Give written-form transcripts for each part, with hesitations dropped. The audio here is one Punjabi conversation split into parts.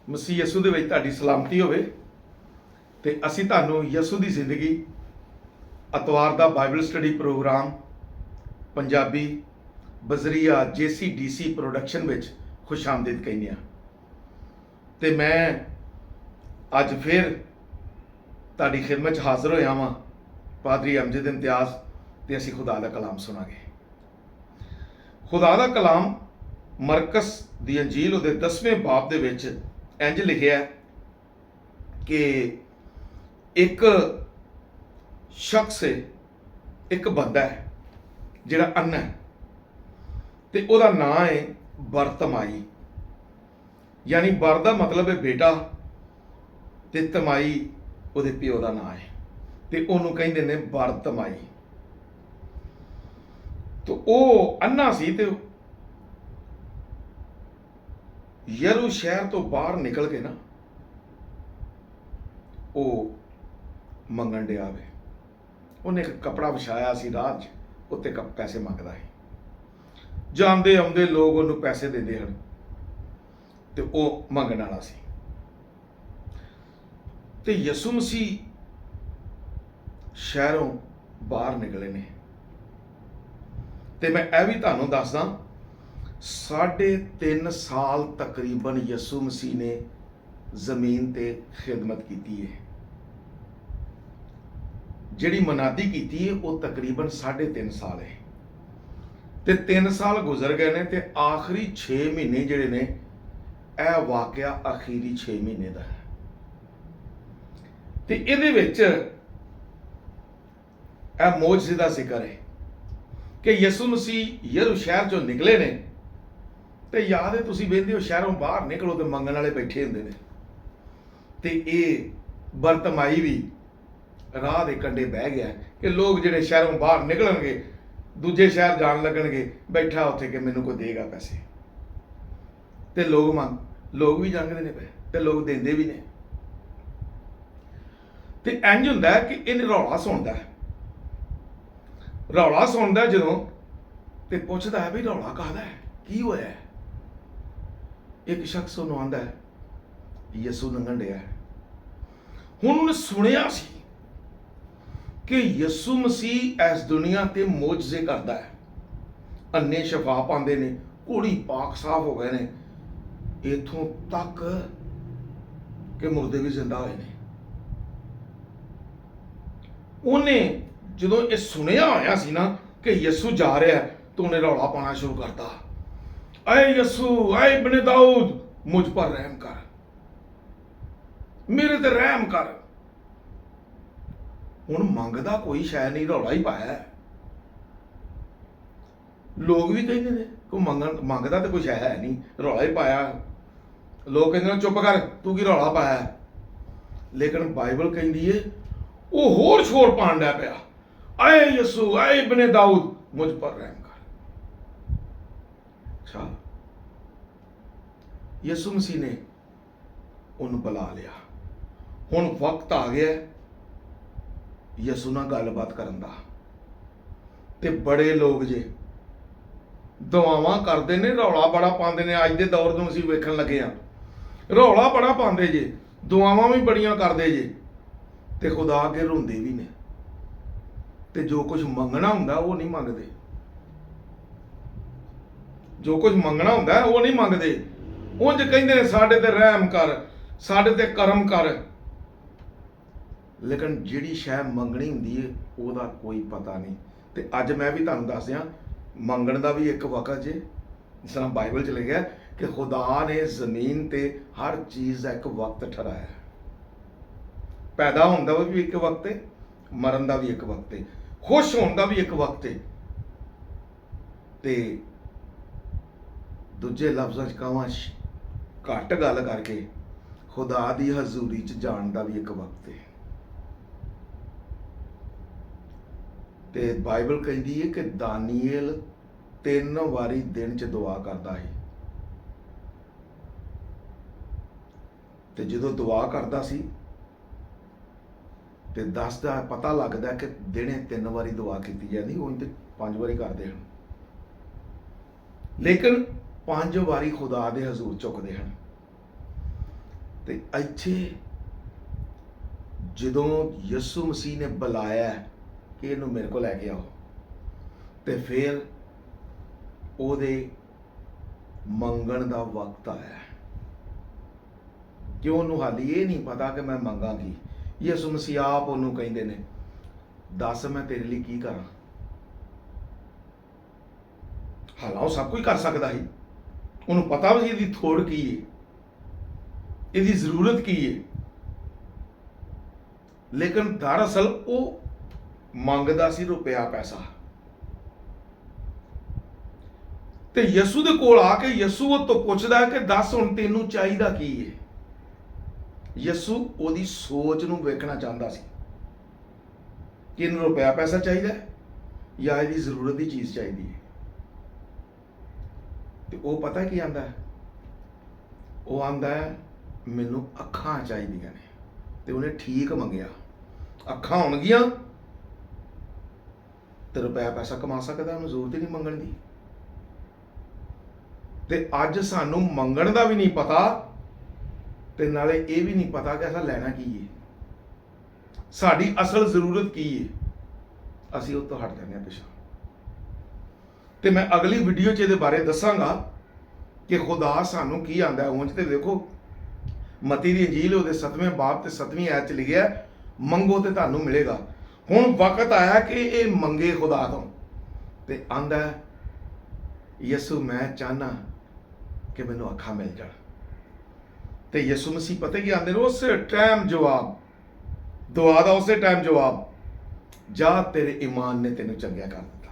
ਮਸੀਹ ਯਸੂ ਦੇ ਵਿੱਚ ਤੁਹਾਡੀ ਸਲਾਮਤੀ ਹੋਵੇ ਤੇ ਅਸੀਂ ਤੁਹਾਨੂੰ ਯਸੂ ਦੀ ਜ਼ਿੰਦਗੀ ਅਤਵਾਰ ਦਾ ਬਾਈਬਲ ਸਟੱਡੀ ਪ੍ਰੋਗਰਾਮ ਪੰਜਾਬੀ ਬਜ਼ਰੀਆ JCDC ਪ੍ਰੋਡਕਸ਼ਨ ਵਿੱਚ ਖੁਸ਼ਾਮਦੀਦ ਕਹਿੰਦੇ ਹਾਂ। ਤੇ ਮੈਂ ਅੱਜ ਫਿਰ ਤੁਹਾਡੀ ਖਿਦਮਤ 'ਚ ਹਾਜ਼ਰ ਹੋਇਆ ਵਾਂ ਪਾਦਰੀ ਅਮਜਦ ਇਮਤਿਆਜ਼ ਤੇ ਅਸੀਂ ਖੁਦਾ ਦਾ ਕਲਾਮ ਸੁਣਾਂਗੇ। ਖੁਦਾ ਦਾ ਕਲਾਮ ਮਰਕਸ ਦੀ ਅੰਜੀਲ ਉਹਦੇ 10ਵੇਂ ਬਾਬ ਦੇ ਵਿੱਚ ਇੰਜ ਲਿਖਿਆ ਕਿ ਇੱਕ ਸ਼ਖਸ ਹੈ, ਇੱਕ ਬੰਦਾ ਹੈ ਜਿਹੜਾ ਅੰਨ੍ਹਾ ਹੈ ਤੇ ਉਹਦਾ ਨਾਂ ਹੈ ਬਰਤਮਾਈ। ਯਾਨੀ ਬਰ ਦਾ ਮਤਲਬ ਹੈ ਬੇਟਾ ਤੇ ਤਮਾਈ ਉਹਦੇ ਪਿਓ ਦਾ ਨਾਂ ਹੈ ਤੇ ਉਹਨੂੰ ਕਹਿੰਦੇ ਨੇ ਬਰਤਮਾਈ। ਤੇ ਉਹ ਅੰਨ੍ਹਾ ਸੀ ਤੇ ਯਰੂ ਸ਼ਹਿਰ ਤੋਂ ਬਾਹਰ ਨਿਕਲ ਕੇ ਨਾ ਉਹ ਮੰਗਣ ਡਿਆ ਵੇ। ਉਹਨੇ ਇੱਕ ਕਪੜਾ ਵਿਛਾਇਆ ਸੀ ਰਾਹ 'ਚ, ਉੱਤੇ ਪੈਸੇ ਮੰਗਦਾ ਹੈ। ਜਾਂਦੇ ਆਉਂਦੇ ਲੋਕ ਉਹਨੂੰ ਪੈਸੇ ਦਿੰਦੇ ਹਨ ਤੇ ਉਹ ਮੰਗਣ ਵਾਲਾ ਸੀ। ਤੇ ਯਿਸੂ ਮਸੀਹ ਸ਼ਹਿਰੋਂ ਬਾਹਰ ਨਿਕਲੇ ਨੇ ਤੇ ਮੈਂ ਇਹ ਵੀ ਤੁਹਾਨੂੰ ਦੱਸਦਾ 3.5 ਸਾਲ ਤਕਰੀਬਨ ਯਿਸੂ ਮਸੀਹ ਨੇ ਜ਼ਮੀਨ ਤੇ ਖਿਦਮਤ ਕੀਤੀ ਹੈ। ਜਿਹੜੀ ਮਨਾਦੀ ਕੀਤੀ ਹੈ ਉਹ ਤਕਰੀਬਨ 3.5 ਸਾਲ ਹੈ ਤੇ 3 ਸਾਲ ਗੁਜ਼ਰ ਗਏ ਨੇ ਤੇ ਆਖਰੀ 6 ਮਹੀਨੇ ਜਿਹੜੇ ਨੇ ਇਹ ਵਾਕਿਆ ਅਖੀਰੀ 6 ਮਹੀਨੇ ਦਾ ਹੈ। ਤੇ ਇਹਦੇ ਵਿੱਚ ਇਹ ਮੌਜਜ਼ੇ ਦਾ ਜ਼ਿਕਰ ਹੈ ਕਿ ਯਿਸੂ ਮਸੀਹ ਯਰੂ ਸ਼ਹਿਰ ਚੋਂ ਨਿਕਲੇ ਨੇ ਤੇ ਯਾਦ ਹੈ ਤੁਸੀਂ ਵੇਖਦੇ ਹੋ ਸ਼ਹਿਰੋਂ ਬਾਹਰ ਨਿਕਲੋ ਤੇ ਮੰਗਣ ਵਾਲੇ ਬੈਠੇ ਹੁੰਦੇ ਨੇ ਤੇ ਇਹ ਬਰਤਮਾਈ ਵੀ ਰਾਹ ਦੇ ਕੰਢੇ ਬਹਿ ਗਿਆ ਕਿ ਲੋਕ ਜਿਹੜੇ ਸ਼ਹਿਰੋਂ ਬਾਹਰ ਨਿਕਲਣਗੇ ਦੂਜੇ ਸ਼ਹਿਰ ਜਾਣ ਲੱਗਣਗੇ, ਬੈਠਾ ਉੱਥੇ ਕਿ ਮੈਨੂੰ ਕੋਈ ਦੇਗਾ ਪੈਸੇ। ਤੇ ਲੋਕ ਵੀ ਜਾਂਦੇ ਨੇ ਪਏ ਤੇ ਲੋਕ ਦਿੰਦੇ ਵੀ ਨੇ। ਤੇ ਇੰਜ ਹੁੰਦਾ ਕਿ ਇਹਨੇ ਰੌਲਾ ਸੁਣਦਾ ਜਦੋਂ ਤੇ ਪੁੱਛਦਾ ਹੈ ਵੀ ਰੌਲਾ ਕਾਹਦਾ ਹੈ, ਕੀ ਹੋਇਆ। ਇੱਕ ਸ਼ਖਸ ਉਹਨੂੰ ਆਂਦਾ ਹੈ ਯਿਸੂ ਲੰਘਣ ਡਿਆ। ਹੁਣ ਉਹਨੇ ਸੁਣਿਆ ਸੀ ਕਿ ਯਿਸੂ ਮਸੀਹ ਇਸ ਦੁਨੀਆ ਤੇ ਮੌਜਜ਼ੇ ਕਰਦਾ ਹੈ। ਅੰਨੇ ਸ਼ਫਾ ਪਾਉਂਦੇ ਨੇ, ਘੋੜੀ ਪਾਕ ਸਾਫ਼ ਹੋ ਗਏ ਨੇ, ਇੱਥੋਂ ਤੱਕ ਕਿ ਮੁਰਦੇ ਵੀ ਜ਼ਿੰਦਾ ਹੋਏ ਨੇ। ਉਹਨੇ ਜਦੋਂ ਇਹ ਸੁਣਿਆ ਹੋਇਆ ਸੀ ਨਾ ਕਿ ਯਿਸੂ ਜਾ ਰਿਹਾ ਤਾਂ ਉਹਨੇ ਰੌਲਾ ਪਾਉਣਾ ਸ਼ੁਰੂ ਕਰਤਾ, ਆਏ ਯਿਸੂ, ਆਏ ਇਬਨ ਦਾਊਦ, ਮੁਝ ਪਰ ਰਹਿਮ ਕਰ, ਮੇਰੇ ਤੇ ਰਹਿਮ ਕਰ। ਹੁਣ ਮੰਗਦਾ ਕੋਈ ਸ਼ੈ ਨਹੀਂ, ਰੌਲਾ ਹੀ ਪਾਇਆ। ਲੋਕ ਵੀ ਕਹਿੰਦੇ ਨੇ ਕੋਈ ਮੰਗਦਾ ਤੇ ਕੋਈ ਸ਼ੈ ਹੈ ਨਹੀਂ, ਰੌਲਾ ਹੀ ਪਾਇਆ। ਲੋਕ ਕਹਿੰਦੇ ਨੇ ਚੁੱਪ ਕਰ, ਤੂੰ ਕੀ ਰੌਲਾ ਪਾਇਆ। ਲੇਕਿਨ ਬਾਈਬਲ ਕਹਿੰਦੀ ਏ ਉਹ ਹੋਰ ਸ਼ੋਰ ਪਾਉਣ ਡਿਆ ਪਿਆ, ਆਏ ਯਿਸੂ, ਆਏ ਇਬਨ ਦਾਊਦ, ਮੁਝ ਪਰ ਰਹਿਮ ਕਰ। ਅੱਛਾ, ਯਿਸੂ ਮਸੀਹ ਨੇ ਉਹਨੂੰ ਬੁਲਾ ਲਿਆ। ਹੁਣ ਵਕਤ ਆ ਗਿਆ ਯਿਸੂ ਨਾਲ ਗੱਲਬਾਤ ਕਰਨ ਦਾ। ਤੇ ਬੜੇ ਲੋਕ ਜੇ ਦੁਆਵਾਂ ਕਰਦੇ ਨੇ, ਰੌਲਾ ਬੜਾ ਪਾਉਂਦੇ ਨੇ। ਅੱਜ ਦੇ ਦੌਰ ਨੂੰ ਅਸੀਂ ਵੇਖਣ ਲੱਗੇ ਆ, ਰੌਲਾ ਬੜਾ ਪਾਉਂਦੇ ਜੇ, ਦੁਆਵਾਂ ਵੀ ਬੜੀਆਂ ਕਰਦੇ ਜੇ ਤੇ ਖੁਦਾ ਅੱਗੇ ਰੋਂਦੇ ਵੀ ਨੇ। ਤੇ ਜੋ ਕੁਝ ਮੰਗਣਾ ਹੁੰਦਾ ਉਹ ਨਹੀਂ ਮੰਗਦੇ, ਜੋ ਕੁਝ ਮੰਗਣਾ ਹੁੰਦਾ ਉਹ ਨਹੀਂ ਮੰਗਦੇ। ਉਂਝ ਕਹਿੰਦੇ ਨੇ ਸਾਡੇ ਤੇ ਰਹਿਮ ਕਰ, ਸਾਡੇ ਤੇ ਕਰਮ ਕਰ। ਲੇਕਿਨ ਜਿਹੜੀ ਸ਼ੈ ਮੰਗਣੀ ਹੁੰਦੀ ਹੈ ਉਹਦਾ ਕੋਈ ਪਤਾ ਨਹੀਂ। ਤੇ ਅੱਜ ਮੈਂ ਵੀ ਤੁਹਾਨੂੰ ਦੱਸ ਦਿਆਂ, ਮੰਗਣ ਦਾ ਵੀ ਇੱਕ ਵਕਤ ਜੇ, ਜਿਸ ਤਰ੍ਹਾਂ ਬਾਈਬਲ 'ਚ ਲਿਖਿਆ ਕਿ ਖੁਦਾ ਨੇ ਜ਼ਮੀਨ ਤੇ ਹਰ ਚੀਜ਼ ਦਾ ਇੱਕ ਵਕਤ ਠਹਿਰਾਇਆ। ਪੈਦਾ ਹੋਣ ਦਾ ਵੀ ਇੱਕ ਵਕਤ ਹੈ, ਮਰਨ ਦਾ ਵੀ ਇੱਕ ਵਕਤ ਹੈ, ਖੁਸ਼ ਹੋਣ ਦਾ ਵੀ ਇੱਕ ਵਕਤ ਹੈ, ਤੇ ਦੂਜੇ ਲਫ਼ਜ਼ਾਂ 'ਚ ਕਹਾਂ ਘੱਟ ਗੱਲ ਕਰਕੇ ਖੁਦਾ ਦੀ ਹਜ਼ੂਰੀ 'ਚ ਜਾਣ ਦਾ ਵੀ ਇੱਕ ਵਕਤ ਹੈ। ਤੇ ਬਾਈਬਲ ਕਹਿੰਦੀ ਹੈ ਕਿ ਦਾਨੀਏਲ 3 ਵਾਰੀ ਦਿਨ 'ਚ ਦੁਆ ਕਰਦਾ ਹੈ। ਤੇ ਜਦੋਂ ਦੁਆ ਕਰਦਾ ਸੀ ਤੇ ਦੱਸਦਾ, ਪਤਾ ਲੱਗਦਾ ਕਿ ਦਿਨੇ 3 ਵਾਰੀ ਦੁਆ ਕੀਤੀ ਜਾਂਦੀ, ਉਹ ਤੇ 5 ਵਾਰੀ ਕਰਦੇ ਹਨ। ਲੇਕਿਨ 5 ਵਾਰੀ ਖੁਦਾ ਦੇ ਹਜ਼ੂਰ ਝੁਕਦੇ ਹਨ। ਤੇ ਇੱਥੇ ਜਦੋਂ ਯਿਸੂ ਮਸੀਹ ਨੇ ਬੁਲਾਇਆ ਕਿ ਇਹਨੂੰ ਮੇਰੇ ਕੋਲ ਲੈ ਕੇ ਆਓ, ਤੇ ਫਿਰ ਉਹਦੇ ਮੰਗਣ ਦਾ ਵਕਤ ਆਇਆ ਕਿ ਉਹਨੂੰ ਹਾਲੀ ਇਹ ਨਹੀਂ ਪਤਾ ਕਿ ਮੈਂ ਮੰਗਾਂਗੀ। ਯਿਸੂ ਮਸੀਹ ਆਪ ਉਹਨੂੰ ਕਹਿੰਦੇ ਨੇ, ਦੱਸ ਮੈਂ ਤੇਰੇ ਲਈ ਕੀ ਕਰਾਂ। ਹਾਲਾਂ ਉਹ ਸਭ ਕੁਝ ਕਰ ਸਕਦਾ ਸੀ, ਉਹਨੂੰ ਪਤਾ ਵੀ ਸੀ ਇਹਦੀ ਥੋੜ ਕੀ ਹੈ, ਇਹਦੀ ਜ਼ਰੂਰਤ ਕੀ ਹੈ, ਲੇਕਿਨ ਦਰਅਸਲ ਉਹ ਮੰਗਦਾ ਸੀ ਰੁਪਇਆ ਪੈਸਾ। ਤੇ ਯਿਸੂ ਦੇ ਕੋਲ ਆ ਕੇ ਯਿਸੂ ਉਹ ਤੋਂ ਪੁੱਛਦਾ ਕਿ ਦੱਸ ਹੁਣ ਤੈਨੂੰ ਚਾਹੀਦਾ ਕੀ ਹੈ। ਯਿਸੂ ਉਹਦੀ ਸੋਚ ਨੂੰ ਵੇਖਣਾ ਚਾਹੁੰਦਾ ਸੀ ਕਿ ਇਹਨੂੰ ਰੁਪਇਆ ਪੈਸਾ ਚਾਹੀਦਾ ਜਾਂ ਇਹਦੀ ਜ਼ਰੂਰਤ ਦੀ ਚੀਜ਼ ਚਾਹੀਦੀ ਹੈ। ਤੇ ਉਹ ਪਤਾ ਕੀ ਆਂਦਾ ਹੈ, ਉਹ ਆਂਦਾ ਹੈ ਮੈਨੂੰ ਅੱਖਾਂ ਚਾਹੀਦੀਆਂ ਨੇ। ਤੇ ਉਹਨੇ ਠੀਕ ਮੰਗਿਆ, ਅੱਖਾਂ ਹੋਣਗੀਆਂ ਤੇ ਰੁਪਇਆ ਪੈਸਾ ਕਮਾ ਸਕਦਾ, ਉਹਨੂੰ ਜ਼ਰੂਰਤ ਹੀ ਨਹੀਂ ਮੰਗਣ ਦੀ। ਤੇ ਅੱਜ ਸਾਨੂੰ ਮੰਗਣ ਦਾ ਵੀ ਨਹੀਂ ਪਤਾ ਤੇ ਨਾਲੇ ਇਹ ਵੀ ਨਹੀਂ ਪਤਾ ਕਿ ਅਸਾਂ ਲੈਣਾ ਕੀ ਹੈ, ਸਾਡੀ ਅਸਲ ਜ਼ਰੂਰਤ ਕੀ ਹੈ। ਅਸੀਂ ਉਹ ਤੋਂ ਹਟ ਜਾਂਦੇ ਹਾਂ ਪਿੱਛੇ। ਤੇ ਮੈਂ ਅਗਲੀ ਵੀਡੀਓ 'ਚ ਇਹਦੇ ਬਾਰੇ ਦੱਸਾਂਗਾ ਕਿ ਖੁਦਾ ਸਾਨੂੰ ਕੀ ਆਂਦਾ ਹੈ। ਉਂਝ ਤੇ ਦੇਖੋ ਮਤੀ ਦੀ ਇੰਜੀਲ ਉਹਦੇ 7ਵੇਂ ਬਾਬ ਤੇ 7ਵੀਂ ਆਇਤ 'ਚ ਲਿਖਿਆ, ਮੰਗੋ ਤੇ ਤੁਹਾਨੂੰ ਮਿਲੇਗਾ। ਹੁਣ ਵਕਤ ਆਇਆ ਕਿ ਇਹ ਮੰਗੇ ਖੁਦਾ ਤੋਂ। ਤੇ ਆਂਦਾ ਯਿਸੂ ਮੈਂ ਚਾਹਨਾ ਕਿ ਮੈਨੂੰ ਅੱਖਾਂ ਮਿਲ ਜਾਣ। ਤੇ ਯਿਸੂ ਮਸੀਹ ਪਤਾ ਕੀ ਆਂਦੇ ਨੇ, ਉਸੇ ਟਾਈਮ ਜਵਾਬ, ਦੁਆ ਦਾ ਉਸੇ ਟਾਈਮ ਜਵਾਬ, ਜਾ ਤੇਰੇ ਈਮਾਨ ਨੇ ਤੈਨੂੰ ਚੰਗਿਆ ਕਰ ਦਿੱਤਾ।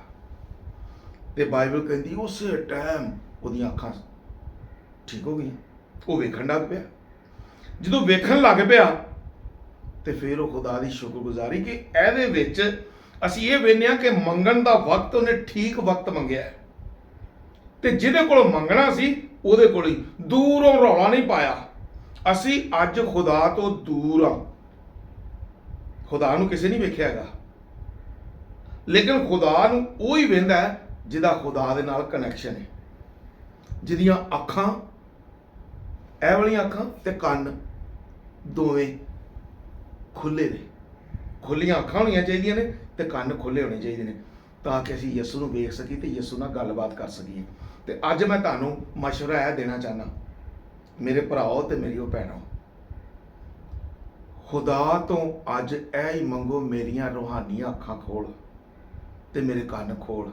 ਤੇ ਬਾਈਬਲ ਕਹਿੰਦੀ ਉਸੇ ਟਾਈਮ ਉਹਦੀਆਂ ਅੱਖਾਂ ਠੀਕ ਹੋ ਗਈਆਂ, ਉਹ ਵੇਖਣ ਲੱਗ ਪਿਆ। ਜਦੋਂ ਵੇਖਣ ਲੱਗ ਪਿਆ ਤੇ ਫਿਰ ਉਹ ਖੁਦਾ ਦੀ ਸ਼ੁਕਰਗੁਜ਼ਾਰੀ ਕਿ ਇਹਦੇ ਵਿੱਚ ਅਸੀਂ ਇਹ ਵੇਖਦੇ ਹਾਂ ਕਿ ਮੰਗਣ ਦਾ ਵਕਤ ਉਹਨੇ ਠੀਕ ਵਕਤ ਮੰਗਿਆ, ਤੇ ਜਿਹਦੇ ਕੋਲ ਮੰਗਣਾ ਸੀ ਉਹਦੇ ਕੋਲ ਹੀ, ਦੂਰੋਂ ਰੌਲਾ ਨਹੀਂ ਪਾਇਆ। ਅਸੀਂ ਅੱਜ ਖੁਦਾ ਤੋਂ ਦੂਰ ਹਾਂ, ਖੁਦਾ ਨੂੰ ਕਿਸੇ ਨਹੀਂ ਵੇਖਿਆ ਹੈਗਾ, ਲੇਕਿਨ ਖੁਦਾ ਨੂੰ ਉਹ ਹੀ ਵੇਖਦਾ ਹੈ ਜਿਹਦਾ ਖੁਦਾ ਦੇ ਨਾਲ ਕਨੈਕਸ਼ਨ ਹੈ, ਜਿਹਦੀਆਂ ਅੱਖਾਂ, ਇਹ ਵਾਲੀਆਂ ਅੱਖਾਂ ਤੇ ਕੰਨ ਦੋਵੇਂ ਖੁੱਲੇ ਨੇ। ਖੁੱਲੀਆਂ ਅੱਖਾਂ ਹੋਣੀਆਂ ਚਾਹੀਦੀਆਂ ਨੇ ਤੇ ਕੰਨ ਖੁੱਲੇ ਹੋਣੇ ਚਾਹੀਦੇ ਨੇ, ਤਾਂ ਕਿ ਅਸੀਂ ਯਿਸੂ ਨੂੰ ਵੇਖ ਸਕੀਏ ਤੇ ਯਿਸੂ ਨਾਲ ਗੱਲਬਾਤ ਕਰ ਸਕੀਏ। ਤੇ ਅੱਜ ਮੈਂ ਤੁਹਾਨੂੰ ਮਸ਼ਵਰਾ ਇਹ ਦੇਣਾ ਚਾਹੁੰਦਾ, ਮੇਰੇ ਭਰਾਓ ਤੇ ਮੇਰੀ ਉਹ ਭੈਣੋ, ਖੁਦਾ ਤੋਂ ਅੱਜ ਇਹ ਹੀ ਮੰਗੋ, ਮੇਰੀਆਂ ਰੂਹਾਨੀਆਂ ਅੱਖਾਂ ਖੋਲ ਤੇ ਮੇਰੇ ਕੰਨ ਖੋਲ,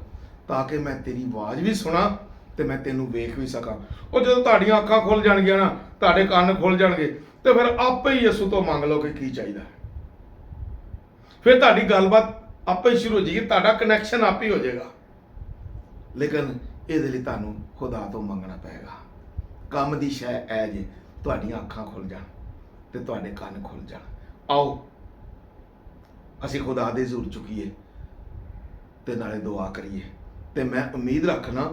ਤਾਂ ਕਿ ਮੈਂ ਤੇਰੀ ਆਵਾਜ਼ ਵੀ ਸੁਣਾ ਤੇ ਮੈਂ ਤੈਨੂੰ ਵੇਖ ਵੀ ਸਕਾਂ। ਉਹ ਜਦੋਂ ਤੁਹਾਡੀਆਂ ਅੱਖਾਂ ਖੁੱਲ ਜਾਣਗੀਆਂ ਨਾ, ਤੁਹਾਡੇ ਕੰਨ ਖੁੱਲ ਜਾਣਗੇ, ਤੇ ਫਿਰ ਆਪੇ ਹੀ ਯਿਸੂ ਤੋਂ ਮੰਗ ਲਓ ਕਿ ਕੀ ਚਾਹੀਦਾ। ਫਿਰ ਤੁਹਾਡੀ ਗੱਲਬਾਤ ਆਪੇ ਹੀ ਸ਼ੁਰੂ ਹੋ ਜਾਏਗੀ, ਤੁਹਾਡਾ ਕਨੈਕਸ਼ਨ ਆਪੇ ਹੀ ਹੋ ਜਾਏਗਾ। ਲੇਕਿਨ ਇਹਦੇ ਲਈ ਤੁਹਾਨੂੰ ਖੁਦਾ ਤੋਂ ਮੰਗਣਾ ਪਏਗਾ। ਕੰਮ ਦੀ ਸ਼ੈ ਐ ਜੇ ਤੁਹਾਡੀਆਂ ਅੱਖਾਂ ਖੁੱਲ ਜਾਣ ਤੇ ਤੁਹਾਡੇ ਕੰਨ ਖੁੱਲ ਜਾਣ। ਆਓ ਅਸੀਂ ਖੁਦਾ ਦੇ ਜ਼ੋਰ ਚੁੱਕੀਏ ਤੇ ਨਾਲੇ ਦੁਆ ਕਰੀਏ। ਤੇ ਮੈਂ ਉਮੀਦ ਰੱਖਣਾ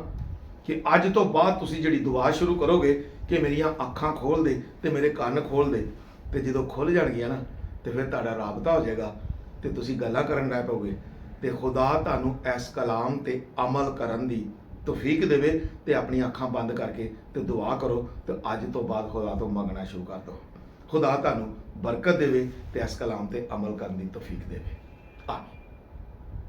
ਕਿ ਅੱਜ ਤੋਂ ਬਾਅਦ ਤੁਸੀਂ ਜਿਹੜੀ ਦੁਆ ਸ਼ੁਰੂ ਕਰੋਗੇ ਕਿ ਮੇਰੀਆਂ ਅੱਖਾਂ ਖੋਲ ਦੇ ਤੇ ਮੇਰੇ ਕੰਨ ਖੋਲ ਦੇ, ਤੇ ਜਦੋਂ ਖੁੱਲ ਜਾਣਗੀਆਂ ਨਾ ਤੇ ਫਿਰ ਤੁਹਾਡਾ ਰਾਬਤਾ ਹੋ ਜਾਏਗਾ ਤੇ ਤੁਸੀਂ ਗੱਲਾਂ ਕਰਨ ਲੱਗ ਪਓਗੇ। ਤੇ ਖੁਦਾ ਤੁਹਾਨੂੰ ਇਸ ਕਲਾਮ ਤੇ ਅਮਲ ਕਰਨ ਦੀ ਤੌਫੀਕ ਦੇਵੇ ਤੇ ਆਪਣੀਆਂ ਅੱਖਾਂ ਬੰਦ ਕਰਕੇ ਤੇ ਦੁਆ ਕਰੋ ਤੇ ਅੱਜ ਤੋਂ ਬਾਅਦ ਖੁਦਾ ਤੋਂ ਮੰਗਣਾ ਸ਼ੁਰੂ ਕਰ ਦਿਓ। ਖੁਦਾ ਤੁਹਾਨੂੰ ਬਰਕਤ ਦੇਵੇ ਤੇ ਇਸ ਕਲਾਮ ਤੇ ਅਮਲ ਕਰਨ ਦੀ ਤੌਫੀਕ ਦੇਵੇ। ਆਮੀਨ।